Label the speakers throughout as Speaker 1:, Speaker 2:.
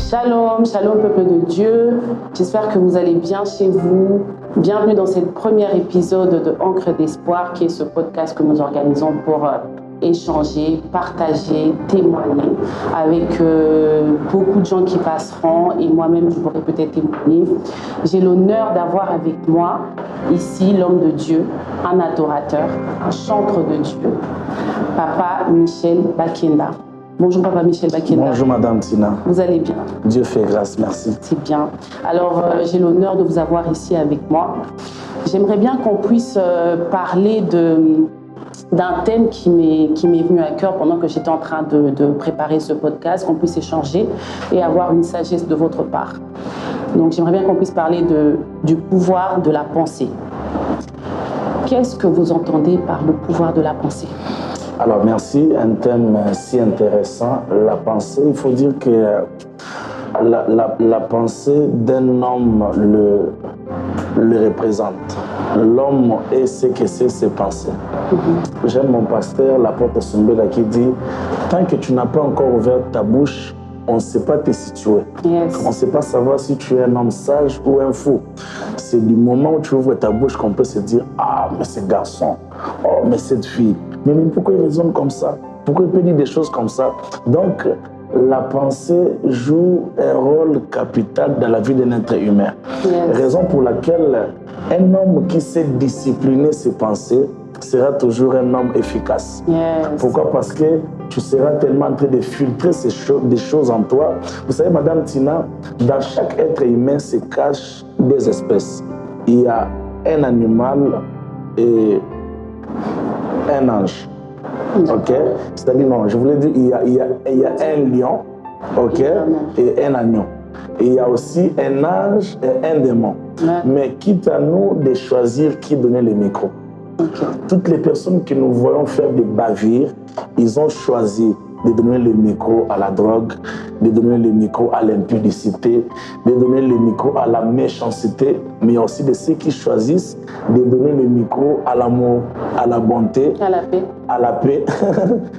Speaker 1: Shalom, shalom peuple de Dieu. J'espère que vous allez bien chez vous. Bienvenue dans ce premier épisode de Encre d'Espoir, qui est ce podcast que nous organisons pour échanger, partager, témoigner avec beaucoup de gens qui passeront et moi-même je pourrais peut-être témoigner. J'ai l'honneur d'avoir avec moi ici l'homme de Dieu, un adorateur, un chantre de Dieu, Papa Michel Bakenda. Bonjour Papa Michel Bakenda.
Speaker 2: Bonjour Madame Tina.
Speaker 1: Vous allez bien?
Speaker 2: Dieu fait grâce, merci.
Speaker 1: C'est bien. Alors j'ai l'honneur de vous avoir ici avec moi. J'aimerais bien qu'on puisse parler d'un thème qui m'est venu à cœur pendant que j'étais en train de préparer ce podcast, qu'on puisse échanger et avoir une sagesse de votre part. Donc j'aimerais bien qu'on puisse parler du pouvoir de la pensée. Qu'est-ce que vous entendez par le pouvoir de la pensée?
Speaker 2: Alors merci, un thème si intéressant. La pensée, il faut dire que la pensée d'un homme le représente. L'homme est ce que c'est ses pensées. J'aime mon pasteur, l'apôtre Sumbela, qui dit « Tant que tu n'as pas encore ouvert ta bouche, on ne sait pas te situer.
Speaker 1: Yes.
Speaker 2: On ne sait pas savoir si tu es un homme sage ou un fou. C'est du moment où tu ouvres ta bouche qu'on peut se dire « Ah, mais ce garçon, oh, mais cette fille, mais pourquoi il raisonne comme ça? Pourquoi il peut dire des choses comme ça ?» Donc, la pensée joue un rôle capital dans la vie d'un être humain.
Speaker 1: Yes.
Speaker 2: Raison pour laquelle un homme qui sait discipliner ses pensées sera toujours un homme efficace.
Speaker 1: Yes.
Speaker 2: Pourquoi? Parce que tu seras tellement en train de filtrer des choses en toi. Vous savez, Madame Tina, dans chaque être humain se cachent des espèces. Il y a un animal et un ange. Ok? C'est-à-dire, non, je voulais dire, il y a un lion, ok, et un agneau. Et il y a aussi un ange et un démon.
Speaker 1: Ouais.
Speaker 2: Mais quitte à nous de choisir qui donner le micro.
Speaker 1: Okay.
Speaker 2: Toutes les personnes que nous voyons faire des bavures, ils ont choisi de donner le micro à la drogue, de donner le micro à l'impudicité, de donner le micro à la méchanceté, mais aussi de ceux qui choisissent de donner le micro à l'amour, à la bonté, à la paix,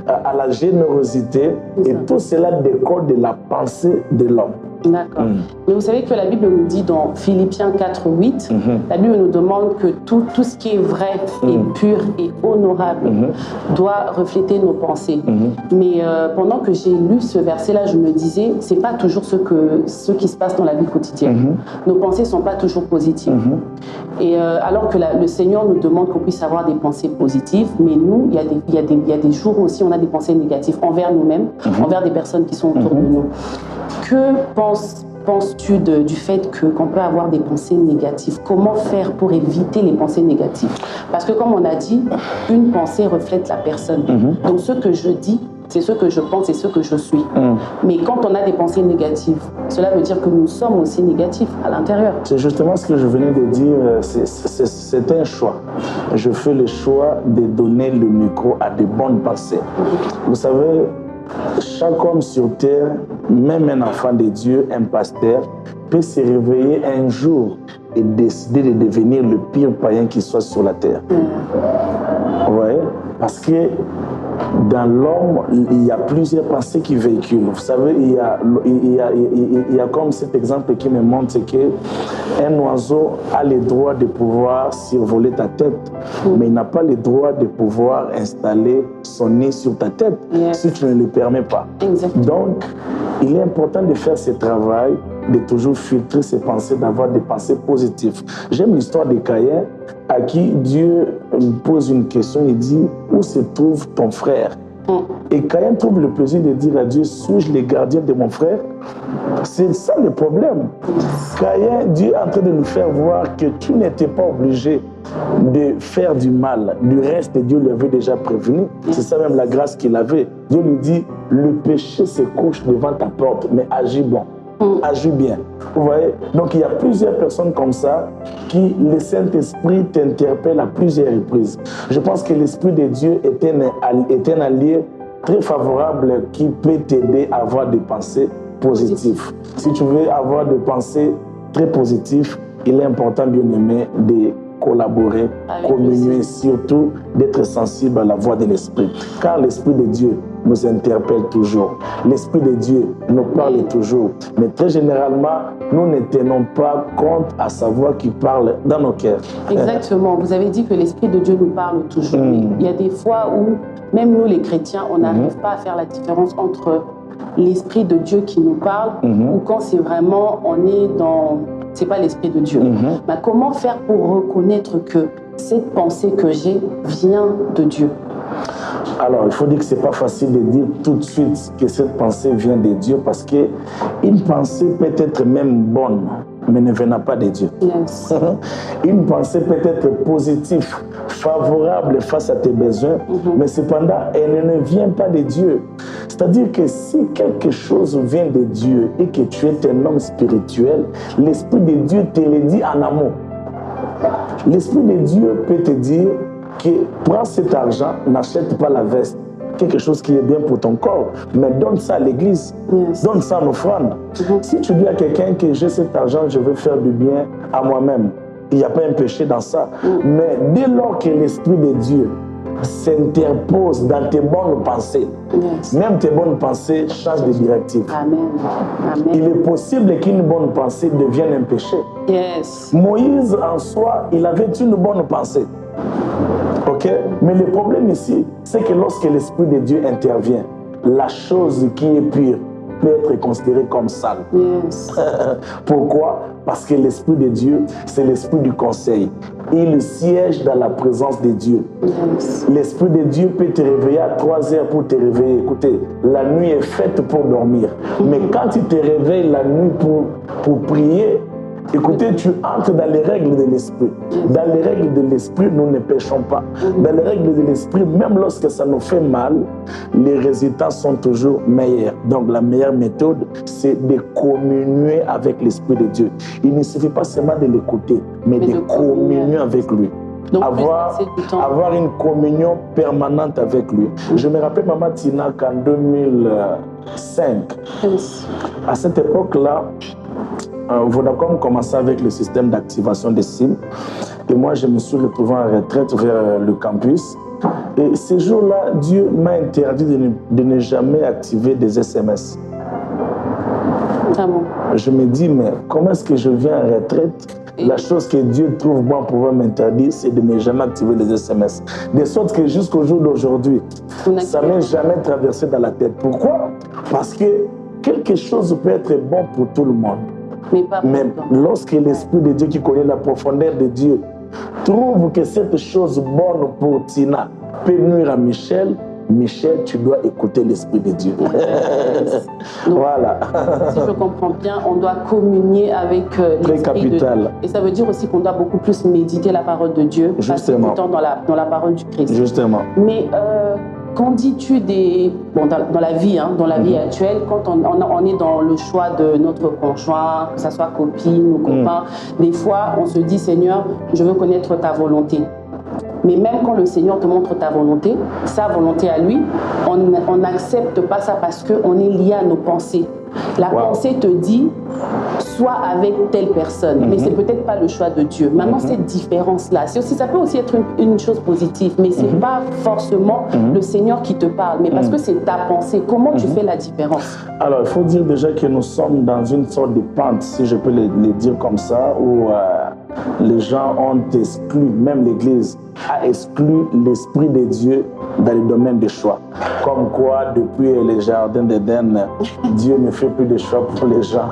Speaker 2: à la générosité. Et tout cela découle de la pensée de l'homme.
Speaker 1: D'accord. Mais vous savez que la Bible nous dit dans Philippiens 4:8, la Bible nous demande que tout ce qui est vrai et pur et honorable doit refléter nos pensées. Mais pendant que j'ai lu ce verset-là, je me disais, c'est pas toujours ce qui se passe dans la vie quotidienne. Nos pensées sont pas toujours positives. Et alors que le Seigneur nous demande qu'on puisse avoir des pensées positives, mais nous, il y a des jours aussi, on a des pensées négatives envers nous-mêmes, envers des personnes qui sont autour de nous. Que penses-tu du fait qu'on peut avoir des pensées négatives? Comment faire pour éviter les pensées négatives? Parce que comme on a dit, une pensée reflète la personne. Donc ce que je dis, c'est ce que je pense et ce que je suis. Mais quand on a des pensées négatives, cela veut dire que nous sommes aussi négatifs à l'intérieur. C'est
Speaker 2: justement ce que je venais de dire, c'est un choix. Je fais le choix de donner le micro à de bonnes pensées. Vous savez, chaque homme sur terre, même un enfant de Dieu, un pasteur, peut se réveiller un jour et décider de devenir le pire païen qui soit sur la terre. Ouais, parce que dans l'homme, il y a plusieurs pensées qui véhiculent. Vous savez, il y a comme cet exemple qui me montre, c'est qu'un oiseau a le droit de pouvoir survoler ta tête, mais il n'a pas le droit de pouvoir installer son nez sur ta tête si tu ne le permets pas.
Speaker 1: Exactement.
Speaker 2: Donc, il est important de faire ce travail, de toujours filtrer ses pensées, d'avoir des pensées positives. J'aime l'histoire de Caïn, à qui Dieu pose une question, il dit « Où se trouve ton frère ?» Et Caïn trouve le plaisir de dire à Dieu « Suis-je le gardien de mon frère ?» C'est ça le problème. Caïn, Dieu est en train de nous faire voir que tu n'étais pas obligé de faire du mal. Du reste, Dieu l'avait déjà prévenu. C'est ça même la grâce qu'il avait. Dieu lui dit « Le péché se couche devant ta porte, mais agis bon. » Agis bien. Vous voyez? Donc il y a plusieurs personnes comme ça qui, le Saint-Esprit t'interpelle à plusieurs reprises. Je pense que l'Esprit de Dieu est un allié très favorable qui peut t'aider à avoir des pensées positives. Si tu veux avoir des pensées très positives, il est important, bien aimé, de collaborer, communier, surtout d'être sensible à la voix de l'Esprit. Car l'Esprit de Dieu nous interpelle toujours. L'Esprit de Dieu nous parle toujours. Mais très généralement, nous ne tenons pas compte à sa voix qui parle dans nos cœurs.
Speaker 1: Exactement. Vous avez dit que l'Esprit de Dieu nous parle toujours. Il y a des fois où, même nous les chrétiens, on n'arrive pas à faire la différence entre l'Esprit de Dieu qui nous parle ou quand c'est vraiment, on est dans... C'est pas l'Esprit de Dieu. Mais comment faire pour reconnaître que cette pensée que j'ai vient de Dieu?
Speaker 2: Alors, il faut dire que ce n'est pas facile de dire tout de suite que cette pensée vient de Dieu parce qu'une pensée peut être même bonne, mais ne venant pas de Dieu.
Speaker 1: Yes.
Speaker 2: Une pensée peut être positive, favorable face à tes besoins, mais cependant, elle ne vient pas de Dieu. C'est-à-dire que si quelque chose vient de Dieu et que tu es un homme spirituel, l'Esprit de Dieu te le dit en amont. L'Esprit de Dieu peut te dire que prends cet argent, n'achète pas la veste, quelque chose qui est bien pour ton corps, mais donne ça à l'église, donne ça en offrande. Si tu dis à quelqu'un que j'ai cet argent, je veux faire du bien à moi-même, il n'y a pas un péché dans ça. Mais dès lors que l'Esprit de Dieu s'interpose dans tes bonnes pensées, même tes bonnes pensées changent de directive.
Speaker 1: Amen. Amen.
Speaker 2: Il est possible qu'une bonne pensée devienne un péché.
Speaker 1: Yes.
Speaker 2: Moïse en soi, il avait une bonne pensée. Ok? Mais le problème ici, c'est que lorsque l'Esprit de Dieu intervient, la chose qui est pure peut être considérée comme sale.
Speaker 1: Yes.
Speaker 2: Pourquoi? Parce que l'Esprit de Dieu, c'est l'Esprit du conseil. Il siège dans la présence de Dieu.
Speaker 1: Yes.
Speaker 2: L'Esprit de Dieu peut te réveiller à 3 heures pour te réveiller. Écoutez, la nuit est faite pour dormir. Mais quand tu te réveilles la nuit pour prier, écoutez, tu entres dans les règles de l'Esprit. Dans les règles de l'Esprit, nous ne péchons pas. Dans les règles de l'Esprit, même lorsque ça nous fait mal, les résultats sont toujours meilleurs. Donc la meilleure méthode, c'est de communier avec l'Esprit de Dieu. Il ne suffit pas seulement de l'écouter, mais de communier avec lui.
Speaker 1: Donc,
Speaker 2: avoir une communion permanente avec lui. Je me rappelle, Maman Tina, qu'en 2005, à cette époque-là, Vodacom commençait avec le système d'activation des SIM. Et moi, je me suis retrouvé en retraite vers le campus. Et ce jour-là, Dieu m'a interdit de ne jamais activer des SMS.
Speaker 1: Ah bon?
Speaker 2: Je me dis, mais comment est-ce que je viens en retraite? La chose que Dieu trouve bon pour m'interdire, c'est de ne jamais activer les SMS. De sorte que jusqu'au jour d'aujourd'hui, ça ne m'est jamais traversé dans la tête. Pourquoi? Parce que quelque chose peut être bon pour tout le monde. Mais lorsque l'Esprit de Dieu qui connaît la profondeur de Dieu trouve que cette chose bonne pour Tina peut nuire à Michel, Michel, tu dois écouter l'Esprit de Dieu.
Speaker 1: Donc,
Speaker 2: voilà.
Speaker 1: Si je comprends bien, on doit communier avec l'Esprit de Dieu. Et ça veut dire aussi qu'on doit beaucoup plus méditer la parole de Dieu, passer du temps dans la parole du Christ.
Speaker 2: Justement.
Speaker 1: Mais qu'en dis-tu des... Bon, dans la vie, hein, dans la vie actuelle, quand on est dans le choix de notre conjoint, que ce soit copine ou copain, des fois, on se dit, Seigneur, je veux connaître ta volonté. Mais même quand le Seigneur te montre ta volonté, sa volonté à lui, on n'accepte pas ça parce qu'on est lié à nos pensées. La pensée te dit, sois avec telle personne, mais c'est peut-être pas le choix de Dieu. Maintenant, cette différence-là, ça peut aussi être une chose positive, mais c'est pas forcément le Seigneur qui te parle, mais parce que c'est ta pensée. Comment tu fais la différence?
Speaker 2: Alors, il faut dire déjà que nous sommes dans une sorte de pente, si je peux le dire comme ça, où les gens ont exclu, même l'Église a exclu l'Esprit de Dieu dans le domaine des choix. Comme quoi, depuis les jardins d'Éden, Dieu ne fait plus de choix pour les gens.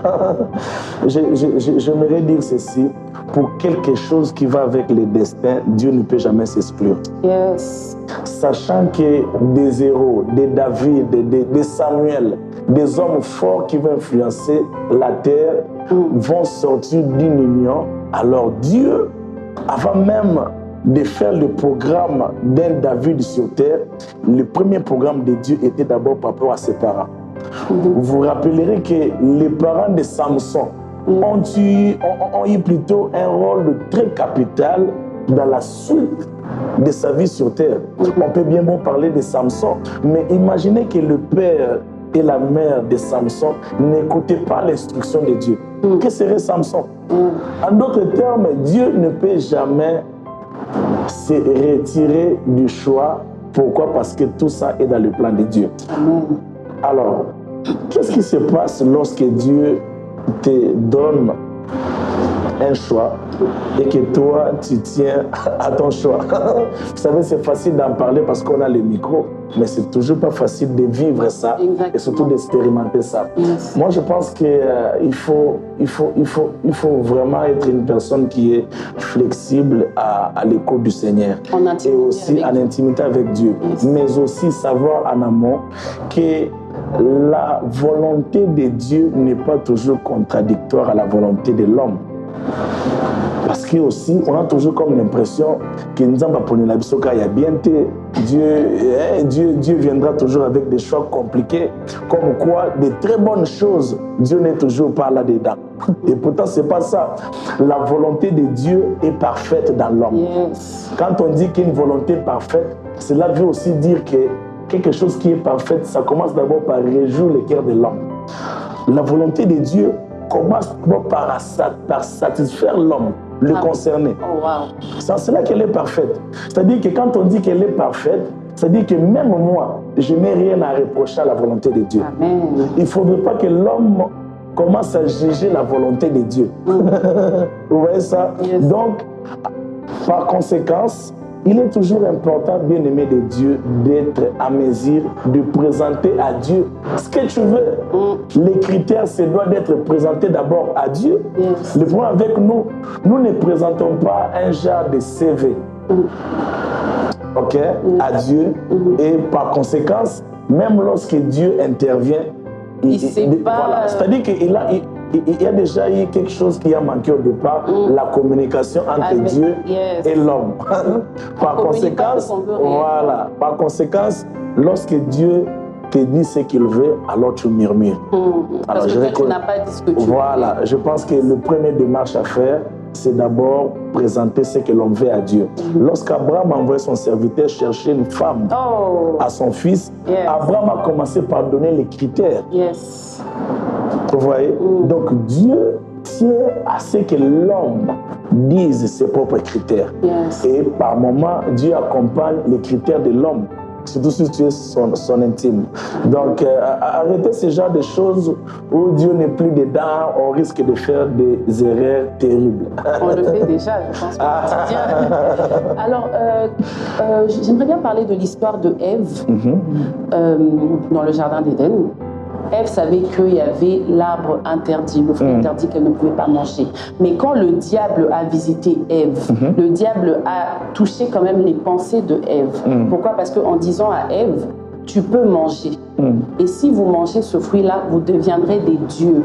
Speaker 2: J'aimerais dire ceci, pour quelque chose qui va avec le destin, Dieu ne peut jamais s'exclure.
Speaker 1: Yes.
Speaker 2: Sachant que des héros, des David, des Samuel, des hommes forts qui vont influencer la terre, vont sortir d'une union, alors Dieu, avant même de faire le programme d'un David sur terre, le premier programme de Dieu était d'abord par rapport à ses parents. Vous vous rappellerez que les parents de Samson ont eu plutôt un rôle très capital dans la suite de sa vie sur terre. On peut bien parler de Samson, mais imaginez que le père et la mère de Samson n'écoutaient pas l'instruction de Dieu. Que serait Samson? En d'autres termes, Dieu ne peut jamais se retirer du choix. Pourquoi? Parce que tout ça est dans le plan de Dieu.
Speaker 1: Amen.
Speaker 2: Alors, qu'est-ce qui se passe lorsque Dieu te donne un choix et que toi, tu tiens à ton choix? Vous savez, c'est facile d'en parler parce qu'on a le micro, mais c'est toujours pas facile de vivre ça.
Speaker 1: Exactement.
Speaker 2: Et surtout d'expérimenter ça.
Speaker 1: Yes.
Speaker 2: Moi, je pense qu'il faut vraiment être une personne qui est flexible à l'écoute du Seigneur. Et aussi en intimité avec Dieu.
Speaker 1: Yes.
Speaker 2: Mais aussi savoir en amont que la volonté de Dieu n'est pas toujours contradictoire à la volonté de l'homme. Parce que aussi, on a toujours comme l'impression que nous avons pour la bisoka il y a bien Dieu viendra toujours avec des choix compliqués, comme quoi de très bonnes choses, Dieu n'est toujours pas là-dedans. Et pourtant, c'est pas ça. La volonté de Dieu est parfaite dans l'homme.
Speaker 1: Yes.
Speaker 2: Quand on dit qu'une volonté parfaite, cela veut aussi dire que quelque chose qui est parfait, ça commence d'abord par réjouir le cœur de l'homme. La volonté de Dieu commence par satisfaire l'homme, le concerné.
Speaker 1: Oh, wow.
Speaker 2: C'est cela qu'elle est parfaite. C'est-à-dire que quand on dit qu'elle est parfaite, c'est-à-dire que même moi, je n'ai rien à reprocher à la volonté de Dieu.
Speaker 1: Amen.
Speaker 2: Il ne faudrait pas que l'homme commence à juger la volonté de Dieu. Vous voyez ça?
Speaker 1: Yes.
Speaker 2: Donc, par conséquence, il est toujours important, bien-aimé de Dieu, d'être à mesure de présenter à Dieu ce que tu veux. Les critères, c'est doit d'être présenté d'abord à Dieu.
Speaker 1: Yes.
Speaker 2: Le point avec nous, nous ne présentons pas un genre de CV. Ok, à Dieu. Et par conséquence, même lorsque Dieu intervient,
Speaker 1: il sait pas.
Speaker 2: Voilà. C'est-à-dire qu'il y a déjà eu quelque chose qui a manqué au départ, la communication entre Dieu et l'homme. Par conséquence, voilà. Par conséquence, lorsque Dieu te dit ce qu'il veut, alors tu murmures.
Speaker 1: Parce que tu n'as pas dit ce que tu veux.
Speaker 2: Voilà. Je pense que le premier démarche à faire, c'est d'abord présenter ce que l'on veut à Dieu. Lorsqu'Abraham a envoyé son serviteur chercher une femme à son fils, Abraham a commencé par donner les critères.
Speaker 1: Yes.
Speaker 2: Vous voyez? Donc Dieu tient à ce que l'homme dise ses propres critères.
Speaker 1: Yes.
Speaker 2: Et par moment, Dieu accompagne les critères de l'homme. Surtout si tu es son intime. Donc, arrêtez ce genre de choses où Dieu n'est plus dedans, on risque de faire des erreurs terribles.
Speaker 1: On le fait déjà, je pense, au quotidien. Alors, j'aimerais bien parler de l'histoire de Ève dans le jardin d'Éden. Ève savait qu'il y avait l'arbre interdit, le fruit interdit qu'elle ne pouvait pas manger. Mais quand le diable a visité Ève, le diable a touché quand même les pensées de Ève. Pourquoi? Parce qu'en disant à Ève, tu peux manger. Et si vous mangez ce fruit-là, vous deviendrez des dieux.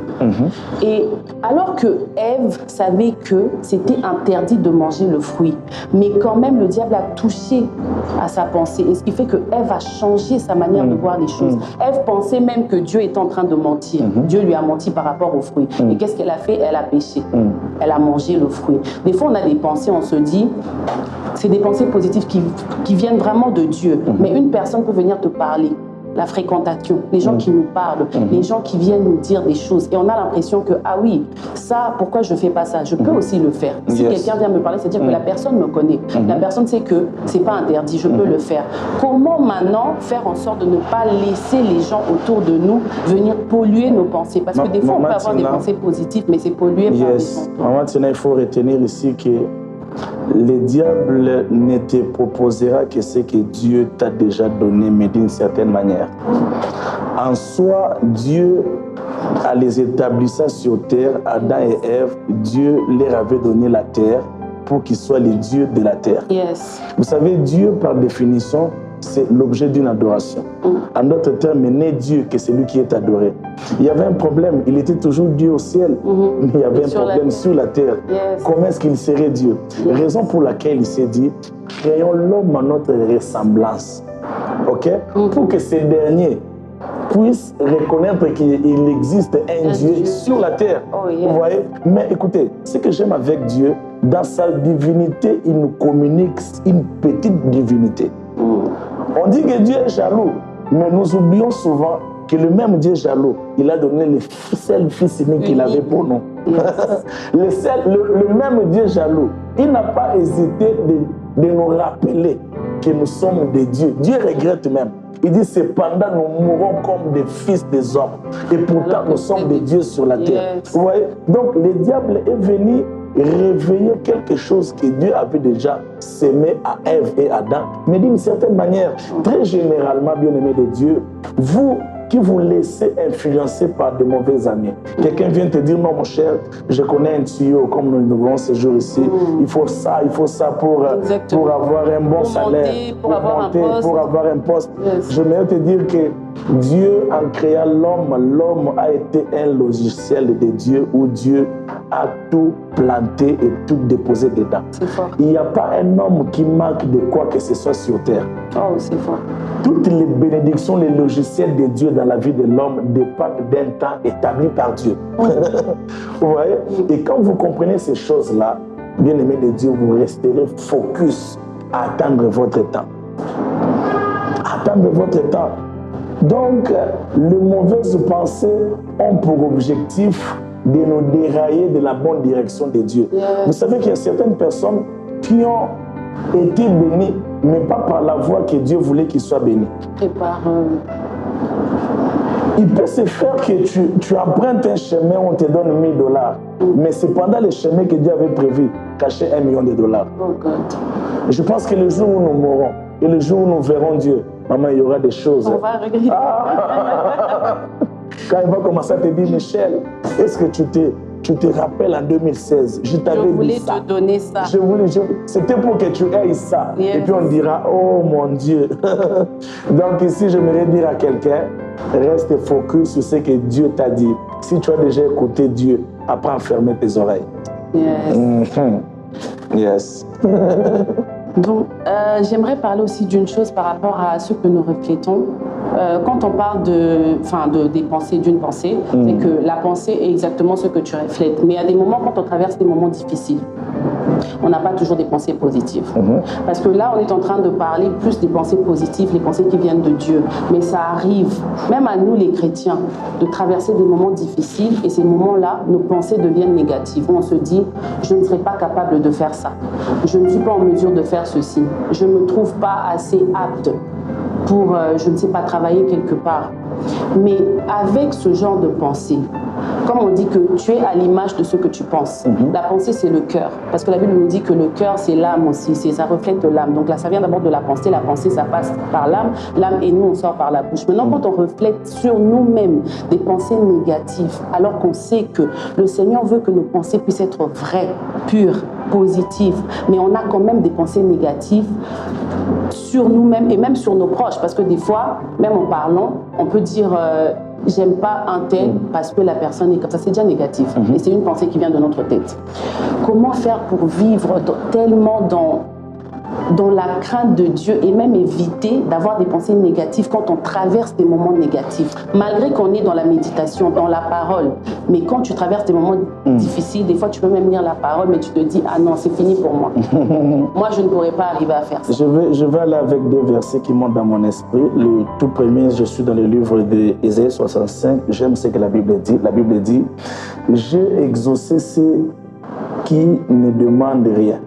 Speaker 1: Et alors que Ève savait que c'était interdit de manger le fruit, mais quand même le diable a touché à sa pensée. Et ce qui fait que Ève a changé sa manière de voir les choses. Ève pensait même que Dieu était en train de mentir. Dieu lui a menti par rapport au fruit. Et qu'est-ce qu'elle a fait? Elle a péché. Elle a mangé le fruit. Des fois, on a des pensées, on se dit, c'est des pensées positives qui viennent vraiment de Dieu. Mais une personne peut venir te parler. La fréquentation, les gens qui nous parlent, les gens qui viennent nous dire des choses. Et on a l'impression que, ah oui, ça, pourquoi je ne fais pas ça? Je peux aussi le faire. Si quelqu'un vient me parler, c'est-à-dire que la personne me connaît. La personne sait que ce n'est pas interdit, je peux le faire. Comment maintenant faire en sorte de ne pas laisser les gens autour de nous venir polluer nos pensées? Parce que des fois, on peut avoir des pensées positives, mais c'est pollué par les gens.
Speaker 2: Maintenant, il faut retenir ici que le diable ne te proposera que ce que Dieu t'a déjà donné, mais d'une certaine manière. En soi, Dieu a les établissant sur terre, Adam et Ève, Dieu leur avait donné la terre pour qu'ils soient les dieux de la terre.
Speaker 1: Yes.
Speaker 2: Vous savez, Dieu, par définition, c'est l'objet d'une adoration. En d'autres termes, n'est Dieu que celui qui est adoré. Il y avait un problème, il était toujours Dieu au ciel, mais il y avait un problème sur la terre.
Speaker 1: Yes.
Speaker 2: Comment est-ce qu'il serait Dieu? Raison pour laquelle il s'est dit, créons l'homme à notre ressemblance. Ok? Pour que ces derniers puissent reconnaître qu'il existe un Dieu sur la terre. Vous voyez? Mais écoutez, ce que j'aime avec Dieu, dans sa divinité, il nous communique une petite divinité. On dit que Dieu est jaloux, mais nous oublions souvent que le même Dieu jaloux, il a donné le seul fils unique qu'il avait pour nous. Le même Dieu jaloux, il n'a pas hésité de nous rappeler que nous sommes des dieux. Dieu regrette même. Il dit, cependant, nous mourrons comme des fils des hommes. Et pourtant, nous sommes des dieux sur la terre. Vous voyez? Donc, le diable est venu réveiller quelque chose que Dieu avait déjà sémé à Ève et Adam. Mais d'une certaine manière, très généralement, bien-aimés de Dieu, vous qui vous laissez influencer par de mauvais amis. Quelqu'un vient te dire, non mon cher, je connais un tuyau comme nous avons ce jour ici, il faut ça pour avoir un bon salaire, pour avoir un poste. Je vais te dire que Dieu, en créant l'homme a été un logiciel de Dieu où Dieu a tout planté et tout déposé dedans. Il n'y a pas un homme qui manque de quoi que ce soit sur terre.
Speaker 1: Oh, c'est fort.
Speaker 2: Toutes les bénédictions, les logiciels de Dieu dans la vie de l'homme dépendent d'un temps établi par Dieu. Vous voyez? Et quand vous comprenez ces choses-là, bien-aimés de Dieu, vous resterez focus à attendre votre temps. Attendre votre temps. Donc, les mauvaises pensées ont pour objectif de nous dérailler de la bonne direction de Dieu. Vous savez qu'il y a certaines personnes qui ont été bénies, mais pas par la voie que Dieu voulait qu'ils soient bénis.
Speaker 1: Et par...
Speaker 2: Il peut se faire que tu empruntes un chemin où on te donne $1000, mais c'est pendant le chemin que Dieu avait prévu, cacher $1 million.
Speaker 1: Oh God.
Speaker 2: Je pense que le jour où nous mourrons et le jour où nous verrons Dieu, maman, il y aura des choses.
Speaker 1: On va regretter.
Speaker 2: Quand il va commencer à te dire, Michel, est-ce que tu te rappelles en 2016, je t'avais dit ça.
Speaker 1: Je voulais te donner ça.
Speaker 2: C'était pour que tu aies ça. Et puis on dira, oh mon Dieu. Donc ici, j'aimerais dire à quelqu'un, reste focus sur ce que Dieu t'a dit. Si tu as déjà écouté Dieu, apprends à fermer tes oreilles. Yes.
Speaker 1: Donc, j'aimerais parler aussi d'une chose par rapport à ce que nous reflétons. Quand on parle des pensées, d'une pensée, c'est que la pensée est exactement ce que tu reflètes. Mais il y a des moments, quand on traverse des moments difficiles, on n'a pas toujours des pensées positives. Parce que là, on est en train de parler plus des pensées positives, les pensées qui viennent de Dieu. Mais ça arrive, même à nous les chrétiens, de traverser des moments difficiles et ces moments-là, nos pensées deviennent négatives. On se dit, je ne serai pas capable de faire ça. Je ne suis pas en mesure de faire ceci. Je ne me trouve pas assez apte pour, je ne sais pas, travailler quelque part. Mais avec ce genre de pensée, comme on dit que tu es à l'image de ce que tu penses, la pensée c'est le cœur. Parce que la Bible nous dit que le cœur c'est l'âme aussi, ça reflète l'âme. Donc là ça vient d'abord de la pensée ça passe par l'âme et nous on sort par la bouche. Maintenant quand on reflète sur nous-mêmes des pensées négatives, alors qu'on sait que le Seigneur veut que nos pensées puissent être vraies, pures, positives, mais on a quand même des pensées négatives sur nous-mêmes et même sur nos proches, parce que des fois, même en parlant, on peut dire j'aime pas un tel parce que la personne est comme ça, c'est déjà négatif. Et c'est une pensée qui vient de notre tête. Comment faire pour vivre tellement dans la crainte de Dieu et même éviter d'avoir des pensées négatives quand on traverse des moments négatifs, malgré qu'on est dans la méditation, dans la parole. Mais quand tu traverses des moments difficiles, des fois tu peux même lire la parole, mais tu te dis, ah non, c'est fini pour moi. Moi, je ne pourrais pas arriver à faire ça.
Speaker 2: Je vais aller avec deux versets qui montent dans mon esprit. Le tout premier, je suis dans le livre d'Ésaïe 65. J'aime ce que la Bible dit. La Bible dit, j'ai exaucé ceux qui ne demandent rien.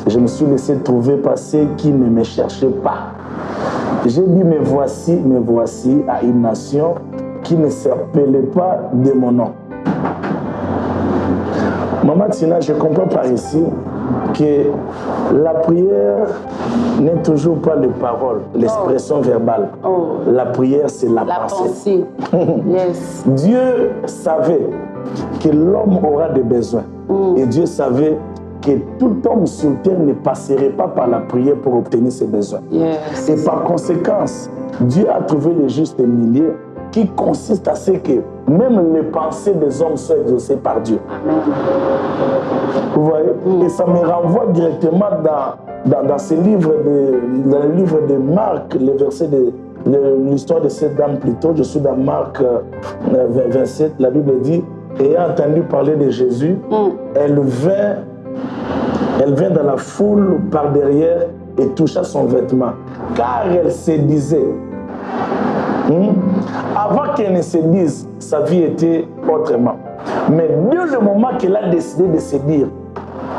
Speaker 2: Je me suis laissé trouver par ceux qui ne me cherchaient pas. J'ai dit, me voici à une nation qui ne s'appelait pas de mon nom. Maman Tina, je comprends par ici que la prière n'est toujours pas les paroles, l'expression verbale. La prière, c'est la pensée.
Speaker 1: Yes.
Speaker 2: Dieu savait que l'homme aura des besoins. Et Dieu savait que tout homme sur terre ne passerait pas par la prière pour obtenir ses besoins.
Speaker 1: Yes.
Speaker 2: Et par conséquence, Dieu a trouvé le juste milieu qui consiste à ce que même les pensées des hommes soient exaucées par Dieu. Vous voyez? Et ça me renvoie directement dans ce livre dans le livre de Marc, le verset de l'histoire de cette dame plutôt. Je suis dans Marc 27, la Bible dit, ayant entendu parler de Jésus, elle vint dans la foule par derrière et toucha son vêtement. Car elle se disait, avant qu'elle ne se dise, sa vie était autrement. Mais dès le moment qu'elle a décidé de se dire,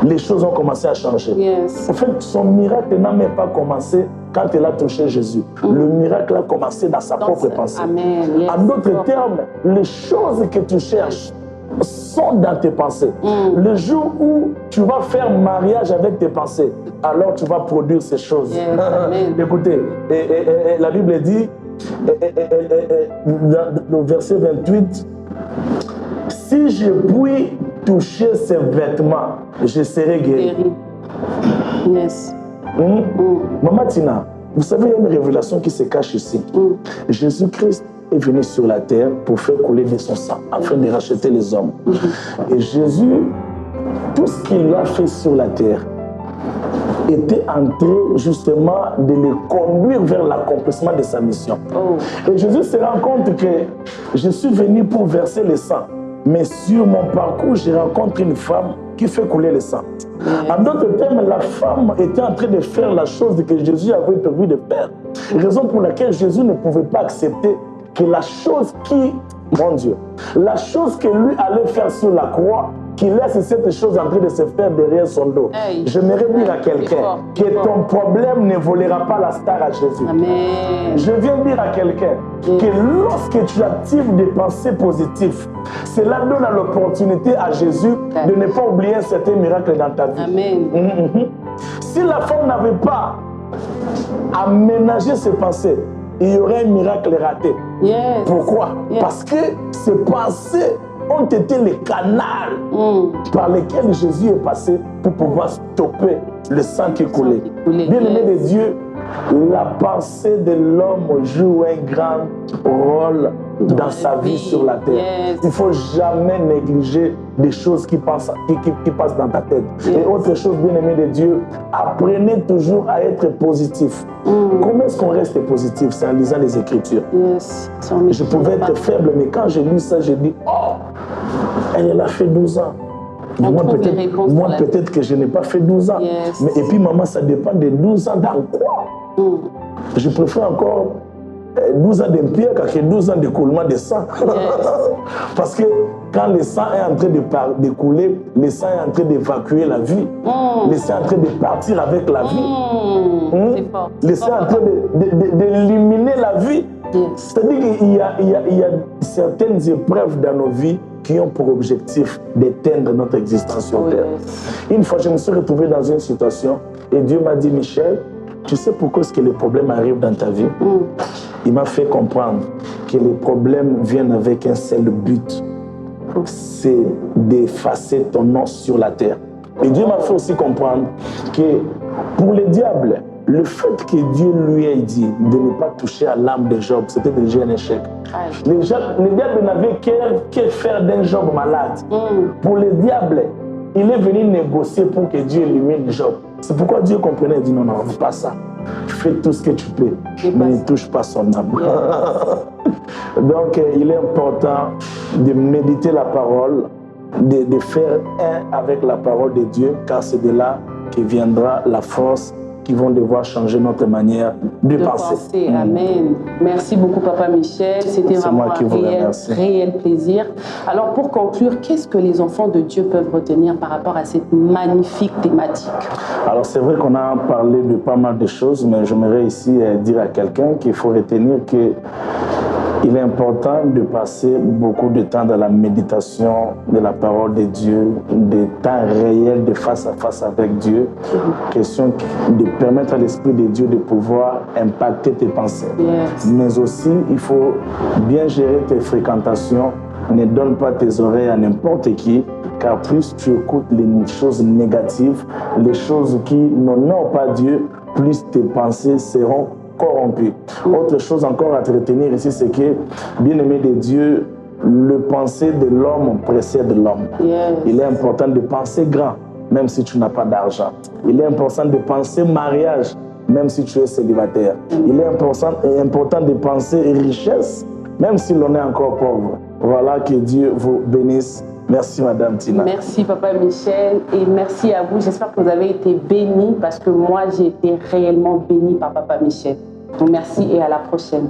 Speaker 2: les choses ont commencé à changer.
Speaker 1: Yes.
Speaker 2: En fait, son miracle n'a même pas commencé quand elle a touché Jésus. Le miracle a commencé dans sa propre pensée.
Speaker 1: Amen. Yes.
Speaker 2: En d'autres termes, les choses que tu cherches sont dans tes pensées. Le jour où tu vas faire mariage avec tes pensées, alors tu vas produire ces choses.
Speaker 1: Yes. Amen.
Speaker 2: Écoutez, la Bible dit, dans le verset 28, si je puis toucher ses vêtements, je serai guéri.
Speaker 1: Yes.
Speaker 2: Maman Tina, vous savez, il y a une révélation qui se cache ici. Jésus-Christ est venu sur la terre pour faire couler de son sang, afin de racheter les hommes. Et Jésus, tout ce qu'il a fait sur la terre, était en train justement de le conduire vers l'accomplissement de sa mission. Et Jésus se rend compte que je suis venu pour verser le sang, mais sur mon parcours, je rencontre une femme qui fait couler le sang. En d'autres termes, la femme était en train de faire la chose que Jésus avait prévu de faire. Raison pour laquelle Jésus ne pouvait pas accepter que la chose qui, mon Dieu, la chose que lui allait faire sur la croix, qu'il laisse cette chose en train de se faire derrière son dos. J'aimerais dire à quelqu'un que ton problème ne volera pas la star à Jésus.
Speaker 1: Amen.
Speaker 2: Je viens dire à quelqu'un que lorsque tu actives des pensées positives, cela donne l'opportunité à Jésus de ne pas oublier un certain miracle dans ta vie.
Speaker 1: Amen.
Speaker 2: Si la femme n'avait pas aménagé ses pensées, il y aurait un miracle raté.
Speaker 1: Yes.
Speaker 2: Pourquoi? Parce que ces pensées ont été les canaux par lesquels Jésus est passé pour pouvoir stopper le sang qui coulait. Bien-aimé de Dieu, la pensée de l'homme joue un grand rôle dans sa vie sur la terre. Il ne faut jamais négliger des choses qui passent dans ta tête. Et autre chose, bien-aimé de Dieu, apprenez toujours à être positif. Comment est-ce qu'on reste positif? C'est en lisant les Écritures. Je pouvais être faible, mais quand j'ai lu ça, j'ai dit, oh, elle a fait 12 ans. Moi, peut-être que je n'ai pas fait 12 ans. Mais, et puis, maman, ça dépend de 12 ans dans quoi? Je préfère encore 12 ans d'impie que 12 ans d'écoulement de sang. Parce que quand le sang est en train de couler, le sang est en train d'évacuer la vie. Le sang est en train de partir avec la vie. Le sang est en train d'éliminer la vie. C'est-à-dire qu'il y a certaines épreuves dans nos vies qui ont pour objectif d'éteindre notre existence sur terre. Une fois, je me suis retrouvé dans une situation et Dieu m'a dit, Michel, tu sais pourquoi est-ce que les problèmes arrivent dans ta vie? Il m'a fait comprendre que les problèmes viennent avec un seul but, c'est d'effacer ton nom sur la terre. Et Dieu m'a fait aussi comprendre que pour le diable, le fait que Dieu lui ait dit de ne pas toucher à l'âme de Job, c'était déjà un échec. Le diable n'avait qu'à faire d'un Job malade. Pour le diable, il est venu négocier pour que Dieu élimine Job. C'est pourquoi Dieu comprenait et dit non, pas ça. Fais tout ce que tu peux, mais ne touche pas son âme. Donc, il est important de méditer la parole, de faire un avec la parole de Dieu, car c'est de là que viendra la force qui vont devoir changer notre manière de penser.
Speaker 1: Amen. Merci beaucoup, Papa Michel. C'était vraiment un réel plaisir. Alors, pour conclure, qu'est-ce que les enfants de Dieu peuvent retenir par rapport à cette magnifique thématique?
Speaker 2: Alors, c'est vrai qu'on a parlé de pas mal de choses, mais j'aimerais ici dire à quelqu'un qu'il faut retenir que il est important de passer beaucoup de temps dans la méditation de la parole de Dieu, des temps réels de face à face avec Dieu. Question de permettre à l'Esprit de Dieu de pouvoir impacter tes pensées. Mais aussi, il faut bien gérer tes fréquentations. Ne donne pas tes oreilles à n'importe qui, car plus tu écoutes les choses négatives, les choses qui n'honorent pas Dieu, plus tes pensées seront corrompu. Autre chose encore à te retenir ici, c'est que, bien-aimé de Dieu, le pensée de l'homme précède l'homme. Il est important de penser grand, même si tu n'as pas d'argent. Il est important de penser mariage, même si tu es célibataire. Il est important de penser richesse, même si l'on est encore pauvre. Voilà, que Dieu vous bénisse. Merci, Madame Tina.
Speaker 1: Merci, Papa Michel, et merci à vous. J'espère que vous avez été bénis, parce que moi, j'ai été réellement bénie par Papa Michel. Donc, merci et à la prochaine.